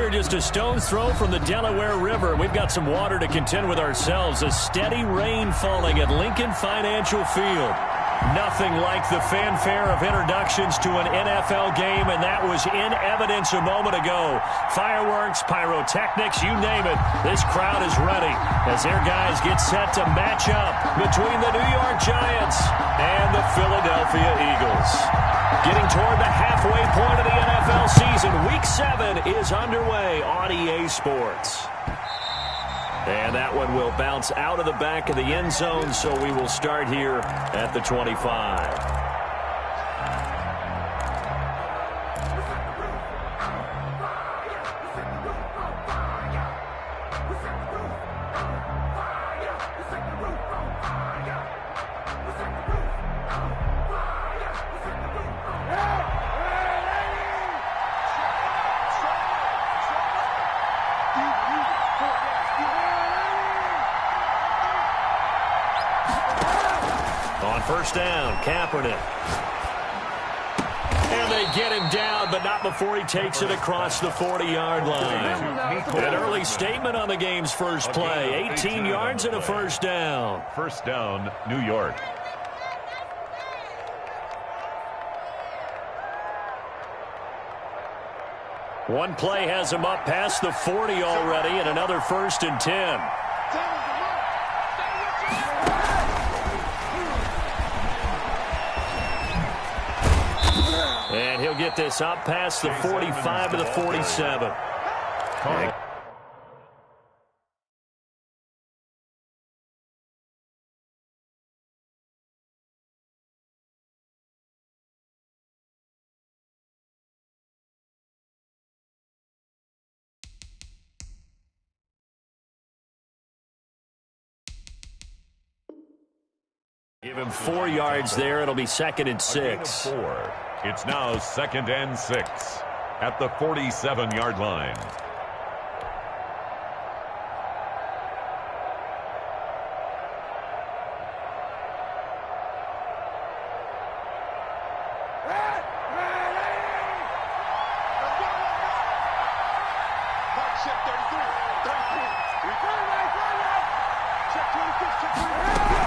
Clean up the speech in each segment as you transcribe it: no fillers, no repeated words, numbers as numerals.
here just a stone's throw from the Delaware River. We've got some water to contend with ourselves. A steady rain falling at Lincoln Financial Field. Nothing like the fanfare of introductions to an NFL game, and that was in evidence a moment ago. Fireworks, pyrotechnics, you name it. This crowd is ready as their guys get set to match up between the New York Giants and the Philadelphia Eagles. Getting toward the halfway point of the NFL season, Week 7 is underway on EA Sports. And that one will bounce out of the back of the end zone, so we will start here at the 25. First down, Kaepernick. And they get him down, but not before he takes it across the 40-yard line. An early statement on the game's first play. 18 yards and a first down. First down, New York. One play has him up past the 40 already, and another 1st and 10. And he'll get this up past the 45 to the 47. Give him 4 yards there. It'll be 2nd and 6. It's now 2nd and 6 at the 47-yard line.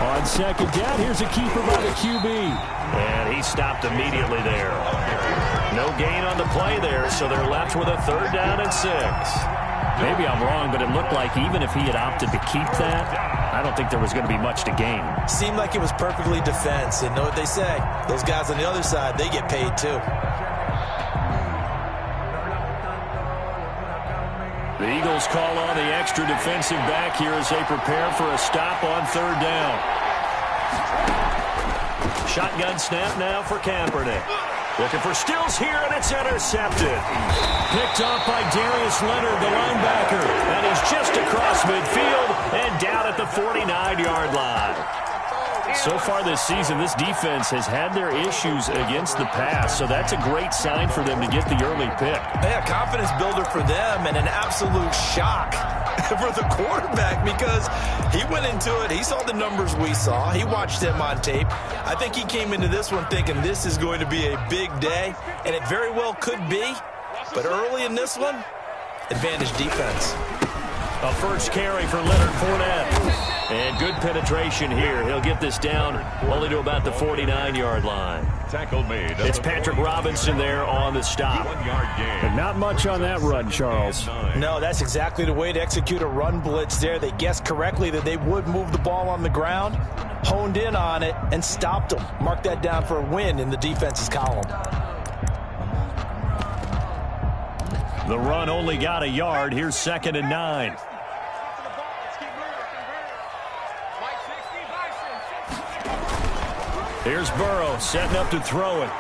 On 2nd down, here's a keeper by the QB. And he stopped immediately there. No gain on the play there, so they're left with a 3rd down and 6. Maybe I'm wrong, but it looked like even if he had opted to keep that, I don't think there was going to be much to gain. Seemed like it was perfectly defense, and know what they say. Those guys on the other side, they get paid too. The Eagles call on the extra defensive back here as they prepare for a stop on 3rd down. Shotgun snap now for Kaepernick. Looking for Stills here, and it's intercepted. Picked off by Darius Leonard, the linebacker. And he's just across midfield and down at the 49-yard line. So far this season, this defense has had their issues against the pass, so that's a great sign for them to get the early pick. Yeah, confidence builder for them and an absolute shock for the quarterback because he went into it. He saw the numbers we saw. He watched them on tape. I think he came into this one thinking this is going to be a big day, and it very well could be. But early in this one, advantage defense. A first carry for Leonard Fournette. And good penetration here. He'll get this down only to about the 49-yard line. Tackle made. It's Patrick Robinson there on the stop. 1-yard gain. But not much on that run, Charles. No, that's exactly the way to execute a run blitz there. They guessed correctly that they would move the ball on the ground, honed in on it, and stopped them. Mark that down for a win in the defense's column. The run only got a yard. Here's 2nd and 9. Here's Burrow setting up to throw it.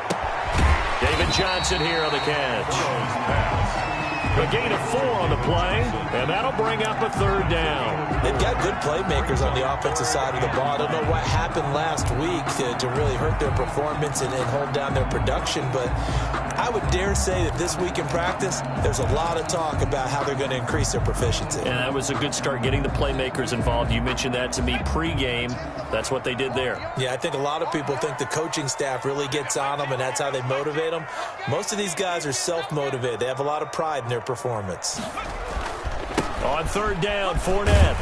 David Johnson here on the catch. A gain of 4 on the play, and that'll bring up a 3rd down. They've got good playmakers on the offensive side of the ball. I don't know what happened last week to really hurt their performance and hold down their production, but I would dare say that this week in practice, there's a lot of talk about how they're going to increase their proficiency. And that was a good start, getting the playmakers involved. You mentioned that to me pregame. That's what they did there. Yeah, I think a lot of people think the coaching staff really gets on them, and that's how they motivate them. Most of these guys are self-motivated. They have a lot of pride in their their performance. On third down, Fournette.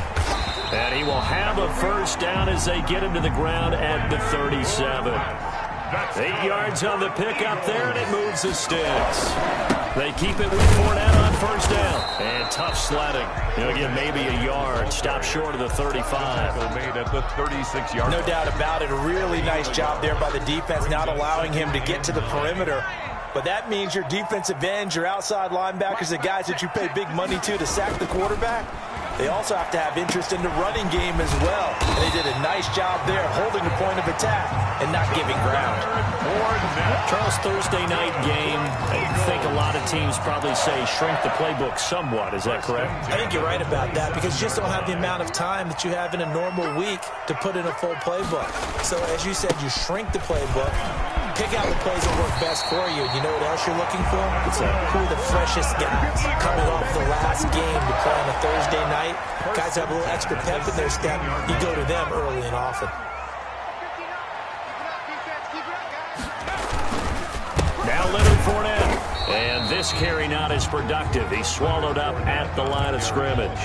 And he will have a first down as they get him to the ground at the 37. 8 yards on the pickup there, and it moves the sticks. They keep it with Fournette on first down. And tough sledding. He'll get maybe a yard. Stop short of the 35. Made at the 36-yard. No doubt about it. A really nice job there by the defense, not allowing him to get to the perimeter. But that means your defensive ends, your outside linebackers, the guys that you pay big money to sack the quarterback, they also have to have interest in the running game as well. And they did a nice job there holding the point of attack and not giving ground. Charles, Thursday night game, I think a lot of teams probably say shrink the playbook somewhat. Is that correct? I think you're right about that because you just don't have the amount of time that you have in a normal week to put in a full playbook. So as you said, you shrink the playbook, pick out the plays that work best for you. You know what else you're looking for? Who are the freshest guys coming off the last game to play on a Thursday night? Guys have a little extra pep in their step. You go to them early and often. Now Leonard Fournette. And this carry not as productive. He's swallowed up at the line of scrimmage.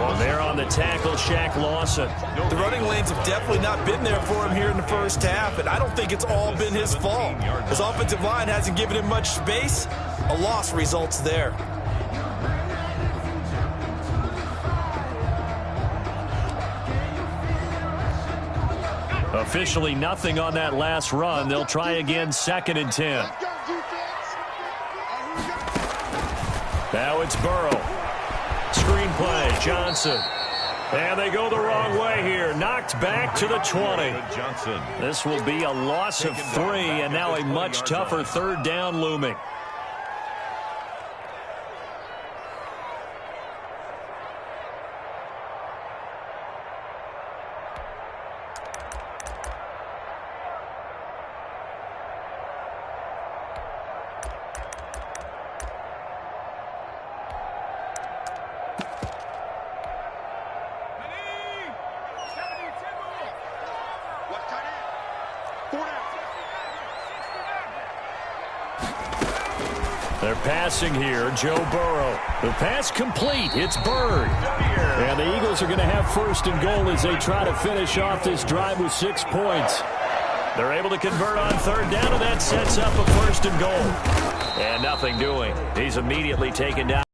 Well, there on the tackle, Shaq Lawson. The running lanes have definitely not been there for him here in the first half, and I don't think it's all been his fault. His offensive line hasn't given him much space. A loss results there. Officially nothing on that last run. They'll try again, 2nd and 10. Now it's Burrow. Screenplay, Johnson. And they go the wrong way here. Knocked back to the 20. Johnson. This will be a loss of 3, and now a much tougher third down looming. They're passing here, Joe Burrow. The pass complete. It's Bird. And the Eagles are going to have 1st and goal as they try to finish off this drive with 6 points. They're able to convert on third down, and that sets up a 1st and goal. And nothing doing. He's immediately taken down.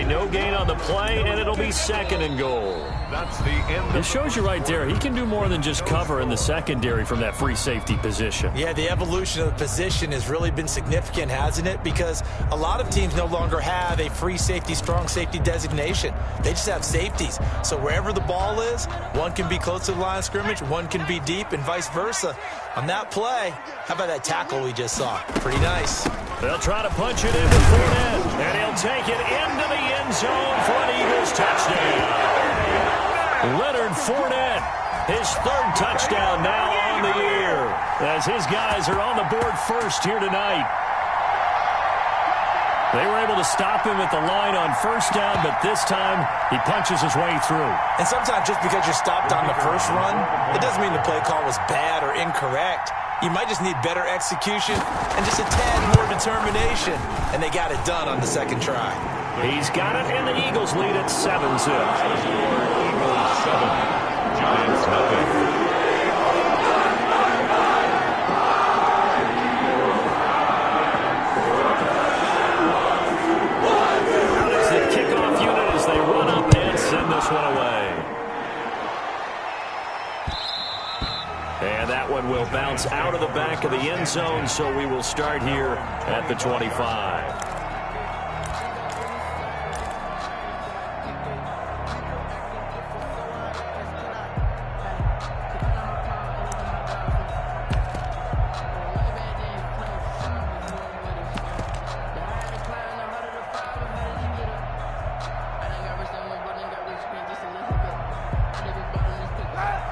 No gain on the play, and it'll be 2nd and goal. That's the end. It shows you right there, he can do more than just cover in the secondary from that free safety position. Yeah, the evolution of the position has really been significant, hasn't it? Because a lot of teams no longer have a free safety, strong safety designation. They just have safeties. So wherever the ball is, one can be close to the line of scrimmage, one can be deep, and vice versa. On that play, how about that tackle we just saw? Pretty nice. They'll try to punch it into Fournette, and he'll take it into the end zone for an Eagles touchdown. Leonard Fournette, his 3rd touchdown now on the year, as his guys are on the board first here tonight. They were able to stop him at the line on first down, but this time he punches his way through. And sometimes just because you're stopped on the first run, it doesn't mean the play call was bad or incorrect. You might just need better execution and just a tad more determination. And they got it done on the 2nd try. He's got it, and the Eagles lead at 7-zip. Eagles 7. Giants nothing. Send this one away. And that one will bounce out of the back of the end zone, so we will start here at the 25.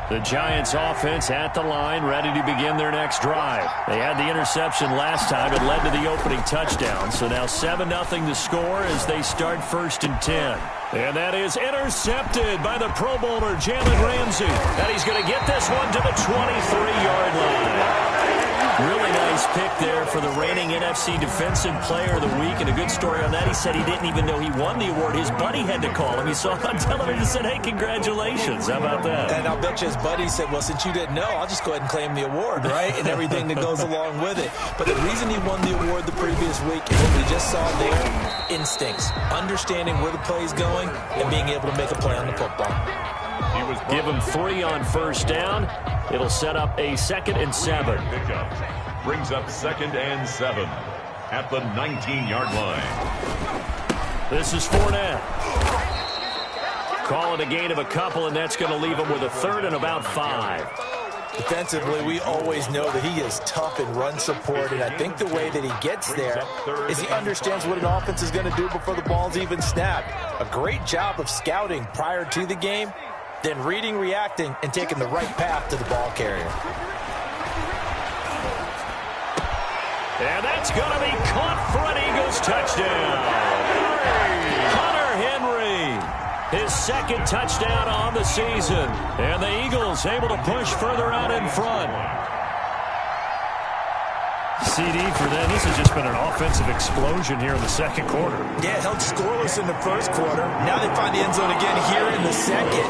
The Giants offense at the line, ready to begin their next drive. They had the interception last time. It led to the opening touchdown. So now 7-0 to score as they start 1st and 10. And that is intercepted by the Pro Bowler, Jalen Ramsey. And he's going to get this one to the 23-yard line. Really nice pick there for the reigning NFC Defensive Player of the Week. And a good story on that, he said he didn't even know he won the award. His buddy had to call him. He saw it on television and said, hey, congratulations. How about that? And I'll bet you his buddy said, well, since you didn't know, I'll just go ahead and claim the award, right? And everything that goes along with it. But the reason he won the award the previous week is what we just saw there, instincts, understanding where the play is going and being able to make a play on the football. Give him 3 on first down. It'll set up a 2nd and 7. Pickup brings up 2nd and 7 at the 19-yard line. This is Fournette. Call it a gain of a couple, and that's going to leave him with a 3rd and about 5. Defensively, we always know that he is tough in run support, and I think the way that he gets there is he understands what an offense is going to do before the ball's even snapped. A great job of scouting prior to the game, then reading, reacting, and taking the right path to the ball carrier. And that's going to be caught for an Eagles touchdown. Hunter Henry, his 2nd touchdown on the season. And the Eagles able to push further out in front. CD for them. This has just been an offensive explosion here in the 2nd quarter. Yeah, held scoreless in the 1st quarter. Now they find the end zone again here in the 2nd.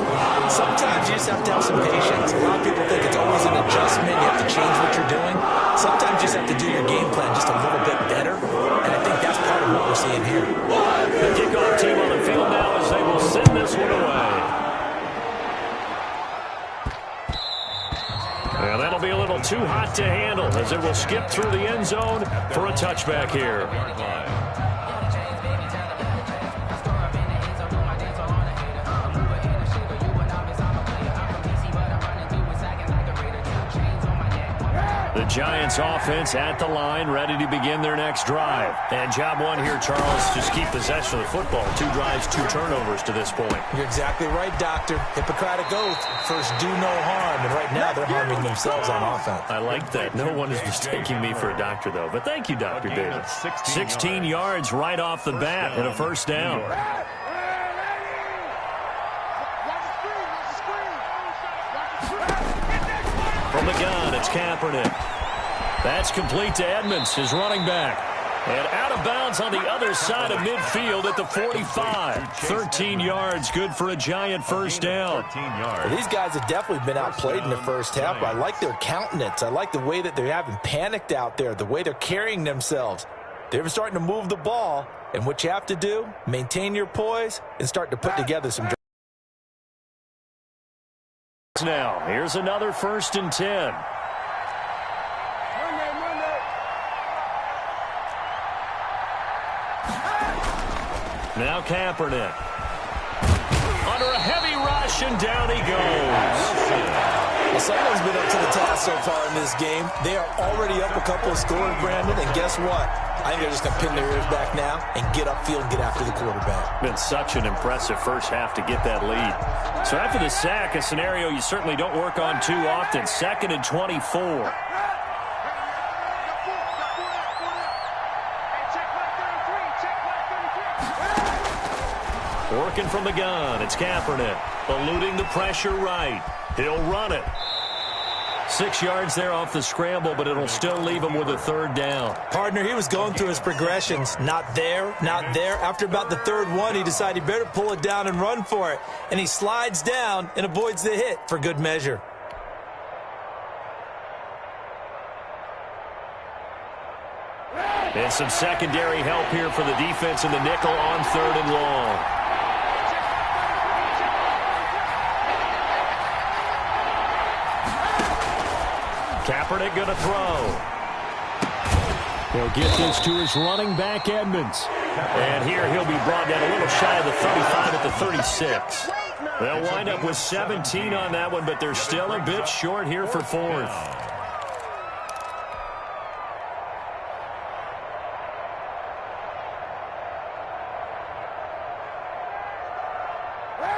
Sometimes you just have to have some patience. A lot of people think it's always an adjustment. You have to change what you're doing. Sometimes you just have to do your game plan just a little bit better. And I think that's part of what we're seeing here. The kickoff team on the field now as they will send this one away. And that'll be a little too hot to handle as it will skip through the end zone for a touchback here. The Giants offense at the line, ready to begin their next drive. And job one here, Charles, just keep possession of the football. 2 drives, 2 turnovers to this point. You're exactly right, Doctor. Hippocratic oath, first do no harm. And right now they're harming themselves on offense. I like that. No one is mistaking me for a doctor, though. But thank you, Dr. Davis. 16 yards right off the bat and a 1st down. From the gun, it's Kaepernick. That's complete to Edmonds, his running back. And out of bounds on the other side of midfield at the 45. 13 yards, good for a Giant 1st down. Well, these guys have definitely been outplayed in the 1st half. I like their countenance. I like the way that they're having panicked out there, the way they're carrying themselves. They're starting to move the ball, and what you have to do, maintain your poise and start to put together some. Now, here's another 1st and 10. Now Kaepernick. Under a heavy rush, and down he goes. Well, someone's been up to the task so far in this game. They are already up a couple of scores, Brandon, and guess what? I think they're just going to pin their ears back now and get upfield and get after the quarterback. Been such an impressive 1st half to get that lead. So after the sack, a scenario you certainly don't work on too often. 2nd and 24. Working from the gun, it's Kaepernick. Eluding the pressure right. He'll run it. 6 yards there off the scramble, but it'll still leave him with a 3rd down. Partner, he was going through his progressions. Not there, not there. After about the 3rd one, he decided he better pull it down and run for it. And he slides down and avoids the hit for good measure. And some secondary help here for the defense in the nickel on 3rd and long. Kaepernick going to throw. He'll get this to his running back, Edmonds. And here he'll be brought down a little shy of the 35 at the 36. They'll wind up with 17 on that one, but they're still a bit short here for 4th.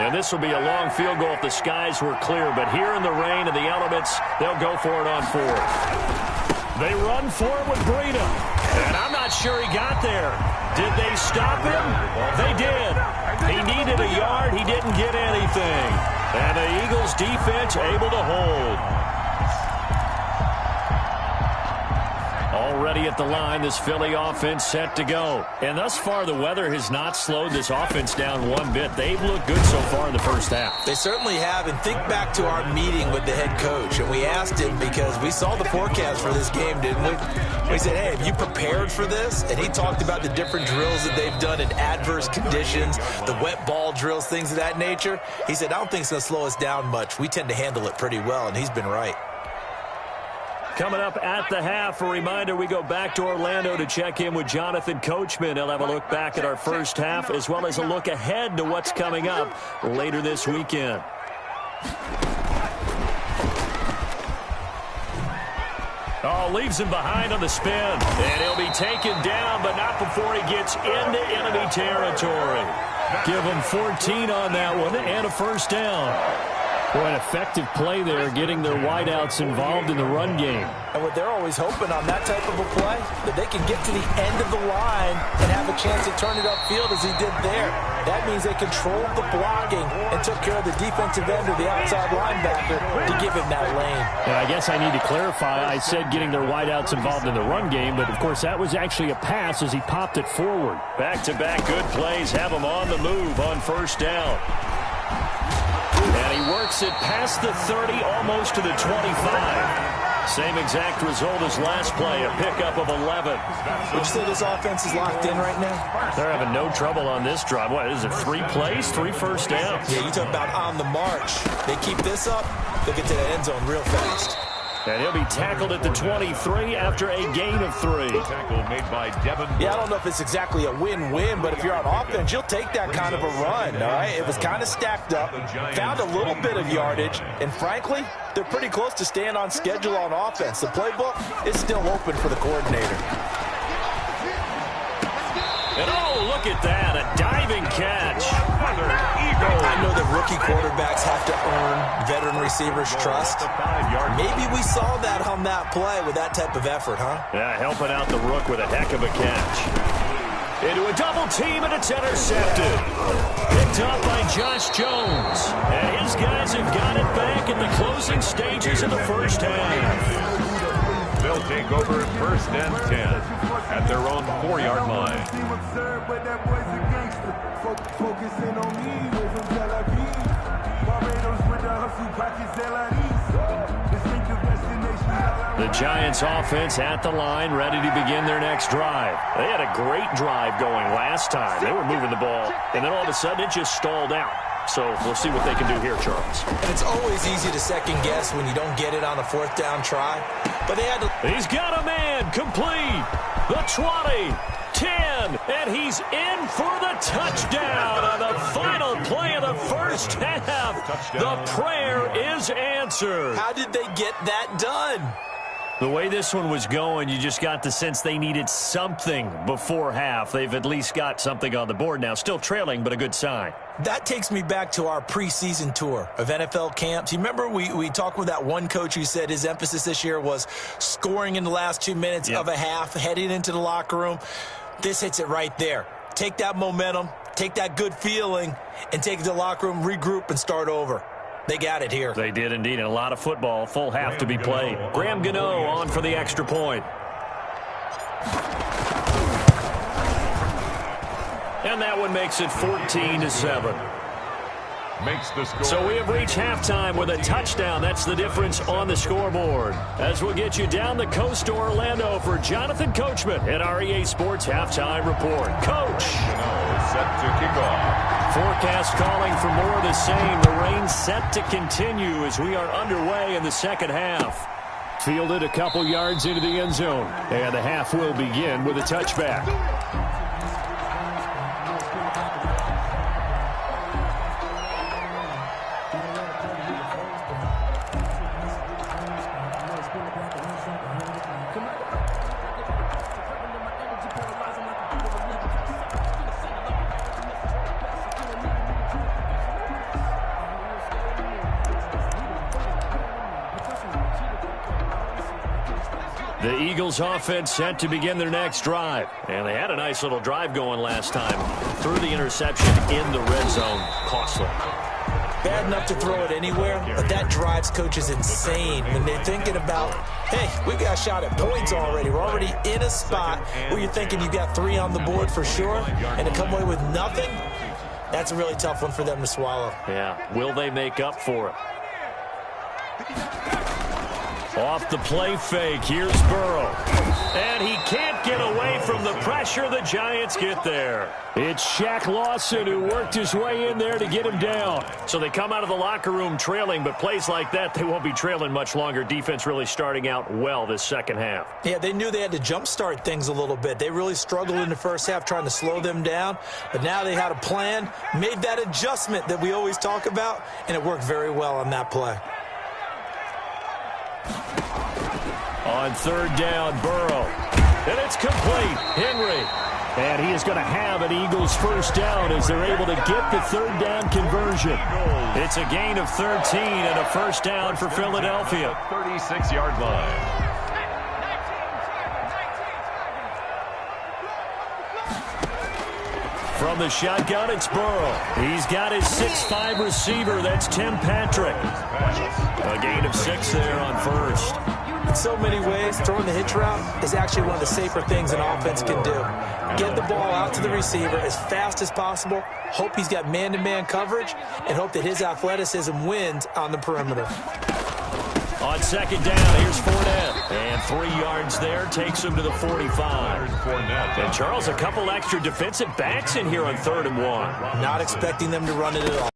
And this will be a long field goal if the skies were clear. But here in the rain and the elements, they'll go for it on 4th. They run for it with Breida. And I'm not sure he got there. Did they stop him? They did. He needed a yard. He didn't get anything. And the Eagles defense able to hold. Already at the line, this Philly offense set to go. And thus far, the weather has not slowed this offense down one bit. They've looked good so far in the first half. They certainly have. And think back to our meeting with the head coach. And we asked him, because we saw the forecast for this game, didn't we? We said, hey, have you prepared for this? And he talked about the different drills that they've done in adverse conditions, the wet ball drills, things of that nature. He said, I don't think it's going to slow us down much. We tend to handle it pretty well, and he's been right. Coming up at the half, a reminder, we go back to Orlando to check in with Jonathan Coachman. He'll have a look back at our first half as well as a look ahead to what's coming up later this weekend. Oh, leaves him behind on the spin. And he'll be taken down, but not before he gets into enemy territory. Give him 14 on that one and a first down. Boy, an effective play there, getting their wideouts involved in the run game. And what they're always hoping on that type of a play, that they can get to the end of the line and have a chance to turn it upfield as he did there. That means they controlled the blocking and took care of the defensive end or the outside linebacker to give him that lane. And I guess I need to clarify, I said getting their wideouts involved in the run game, but of course that was actually a pass as he popped it forward. Back-to-back good plays have him on the move on first down. And he works it past the 30, almost to the 25. Same exact result as last play, a pickup of 11. Would you say this offense is locked in right now? They're having no trouble on this drive. What is it, 3 plays, 3 first downs? Yeah, you talk about on the march. They keep this up, they'll get to the end zone real fast. And he'll be tackled at the 23 after a gain of 3. Tackle made by Devin. Yeah, I don't know if it's exactly a win-win, but if you're on offense, you'll take that kind of a run, all right? It was kind of stacked up, found a little bit of yardage, and frankly, they're pretty close to staying on schedule on offense. The playbook is still open for the coordinator. And oh, look at that, a diving catch. I know that rookie quarterbacks have to earn veteran receivers' trust. Maybe we saw that on that play with that type of effort, huh? Yeah, helping out the rook with a heck of a catch. Into a double team, and it's intercepted. Picked up by Josh Jones. And his guys have got it back in the closing stages of the first half. They'll take over first and 10 at their own 4-yard line. The Giants offense at the line, ready to begin their next drive. They had a great drive going last time. They were moving the ball, and then all of a sudden it just stalled out. So we'll see what they can do here, Charles. And it's always easy to second guess when you don't get it on a 4th down try. But they had to. He's got a man complete. The 20, 10, and he's in for the touchdown on the final play of the first half. The prayer is answered. How did they get that done? The way this one was going, you just got the sense they needed something before half. They've at least got something on the board now. Still trailing, but a good sign. That takes me back to our preseason tour of NFL camps. You remember we talked with that one coach who said his emphasis this year was scoring in the last 2 minutes of a half, heading into the locker room. This hits it right there. Take that momentum, take that good feeling, and take it to the locker room, regroup, and start over. They got it here. They did indeed, and a lot of football, full half to be played. Graham Gano on for the extra point. And that one makes it 14-7. Makes the score. So we have reached halftime with a touchdown. That's the difference on the scoreboard. As we'll get you down the coast to Orlando for Jonathan Coachman at our EA Sports Halftime Report. Coach. Set to kick off. Forecast calling for more of the same. The rain set to continue as we are underway in the second half. Fielded a couple yards into the end zone. And the half will begin with a touchback. The Eagles offense set to begin their next drive. And they had a nice little drive going last time. Threw the interception in the red zone. Costly. bad enough to throw it anywhere, but that drives coaches insane when they're thinking about, hey, we got a shot at points already. We're already in a spot where you're thinking you got 3 on the board for sure, and to come away with nothing, that's a really tough one for them to swallow. Yeah, will they make up for it? Off the play fake, here's Burrow. And he can't get away from the pressure. The Giants get there. It's Shaq Lawson who worked his way in there to get him down. So they come out of the locker room trailing, but plays like that, they won't be trailing much longer. Defense really starting out well this second half. Yeah, they knew they had to jumpstart things a little bit. They really struggled in the first half trying to slow them down, but now they had a plan, made that adjustment that we always talk about, and it worked very well on that play. On third down, Burrow. And it's complete. Henry. And he is going to have an Eagles first down as they're able to get the third down conversion. It's a gain of 13 and a first down for Philadelphia. 36-yard line. From the shotgun, it's Burrow. He's got his 6'5 receiver. That's Tim Patrick. A gain of 6 there on first. In so many ways, throwing the hitch route is actually one of the safer things an offense can do. Get the ball out to the receiver as fast as possible, hope he's got man-to-man coverage, and hope that his athleticism wins on the perimeter. On second down, here's Fournette. And 3 yards there, takes him to the 45. And Charles, a couple extra defensive backs in here on 3rd and 1. Not expecting them to run it at all.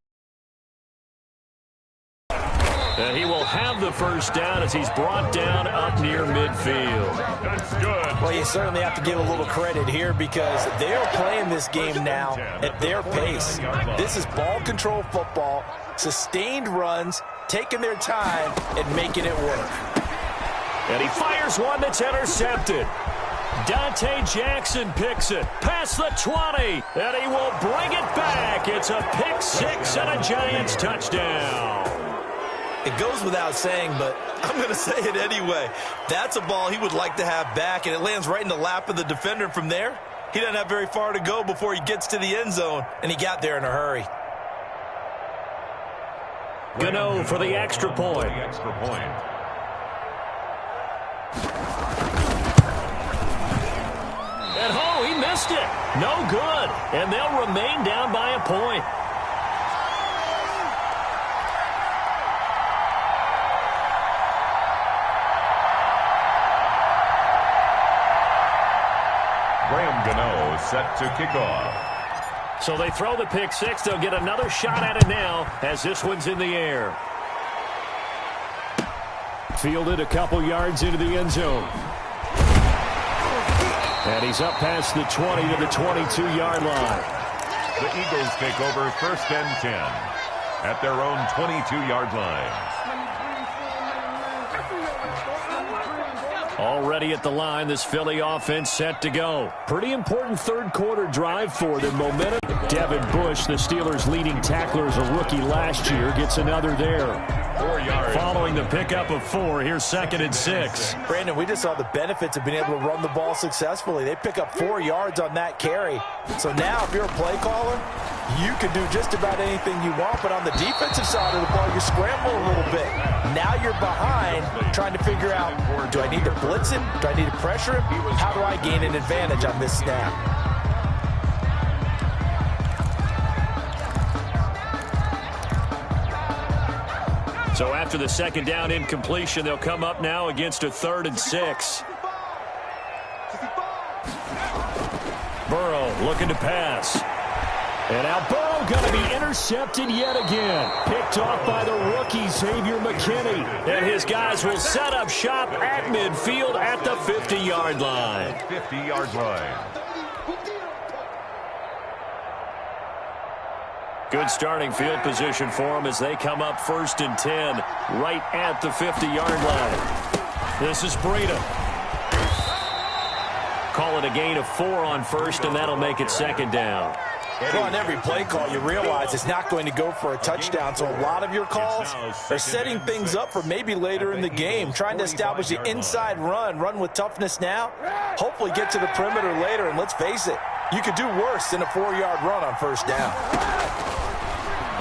And he will have the first down as he's brought down up near midfield. That's good. Well, you certainly have to give a little credit here because they're playing this game now at their pace. This is ball control football, sustained runs, taking their time and making it work. And he fires one that's intercepted. Dante Jackson picks it past the 20, and he will bring it back. It's a pick 6 and a Giants touchdown. It goes without saying, but I'm going to say it anyway. That's a ball he would like to have back, and it lands right in the lap of the defender from there. He doesn't have very far to go before he gets to the end zone, and he got there in a hurry. Gano for the extra point. And he missed it. No good. And they'll remain down by a point. Gano set to kick off. So they throw the pick 6. They'll get another shot at it now as this one's in the air. Fielded a couple yards into the end zone. And he's up past the 20 to the 22-yard line. The Eagles take over 1st and 10 at their own 22-yard line. Already at the line, this Philly offense set to go. Pretty important third quarter drive for them. Momentum. Devin Bush, the Steelers' leading tackler as a rookie last year, gets another there. 4 yards. Following the pickup of 4, here's 2nd and 6. Brandon, we just saw the benefits of being able to run the ball successfully. They pick up 4 yards on that carry. So now if you're a play caller, you can do just about anything you want, but on the defensive side of the ball, you scramble a little bit. Now you're behind trying to figure out, do I need to blitz him? Do I need to pressure him? How do I gain an advantage on this snap? So after the second down incompletion, they'll come up now against a 3rd and 6. Burrow looking to pass. And now Burrow going to be intercepted yet again. Picked off by the rookie, Xavier McKinney. And his guys will set up shop at midfield at the 50-yard line. 50-yard line. Good starting field position for them as they come up 1st and 10 right at the 50-yard line. This is Breida. Call it a gain of 4 on 1st, and that'll make it 2nd down. Well, on every play call, you realize it's not going to go for a touchdown, so a lot of your calls are setting things up for maybe later in the game, trying to establish the inside run with toughness now, hopefully get to the perimeter later, and let's face it, you could do worse than a 4-yard run on 1st down.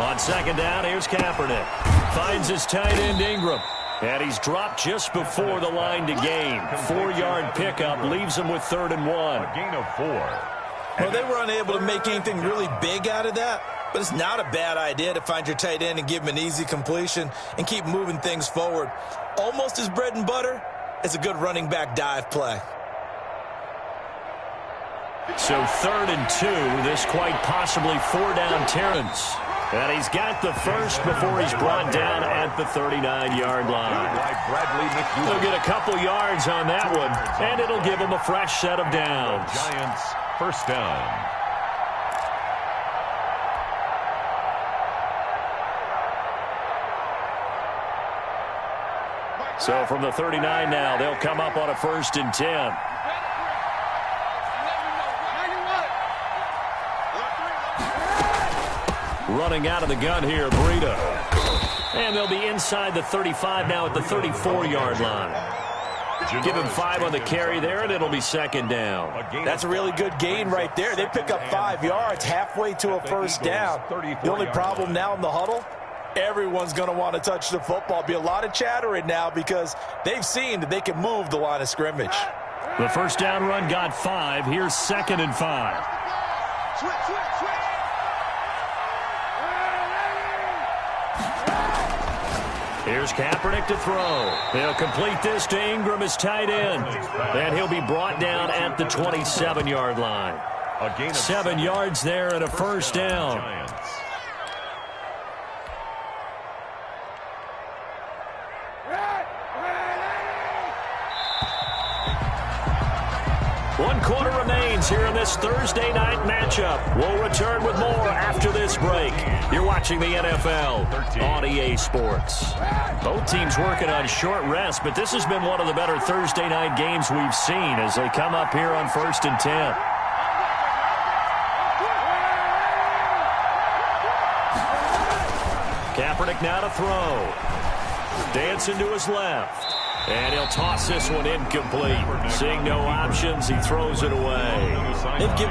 On second down, here's Kaepernick. Finds his tight end Ingram. And he's dropped just before the line to gain. 4-yard pickup leaves him with 3rd and 1. A gain of 4. Well, they were unable to make anything really big out of that, but it's not a bad idea to find your tight end and give him an easy completion and keep moving things forward. Almost his bread and butter is a good running back dive play. So 3rd and 2, this quite possibly 4-down Terrence. And he's got the first before he's brought down at the 39-yard line. He'll get a couple yards on that one, and it'll give him a fresh set of downs. Giants, first down. So from the 39 now, they'll come up on a 1st and 10. Running out of the gun here, Breida. And they'll be inside the 35 now at the 34-yard line. Give him 5 on the carry there, and it'll be 2nd down. That's a really good gain right there. They pick up 5 yards halfway to a first down. The only problem now in the huddle, everyone's going to want to touch the football. Be a lot of chattering now because they've seen that they can move the line of scrimmage. The first down run got 5. Here's 2nd and 5. Here's Kaepernick to throw. He'll complete this to Ingram, his tight end. And he'll be brought down at the 27-yard line. 7 yards there and a first down. One quarter remains here in this Thursday night matchup. We'll return with more after this break. You're watching the NFL on EA Sports. Both teams working on short rest, but this has been one of the better Thursday night games we've seen as they come up here on 1st and 10. Kaepernick now to throw. Dancing to his left. And he'll toss this one incomplete. Seeing no options, he throws it away.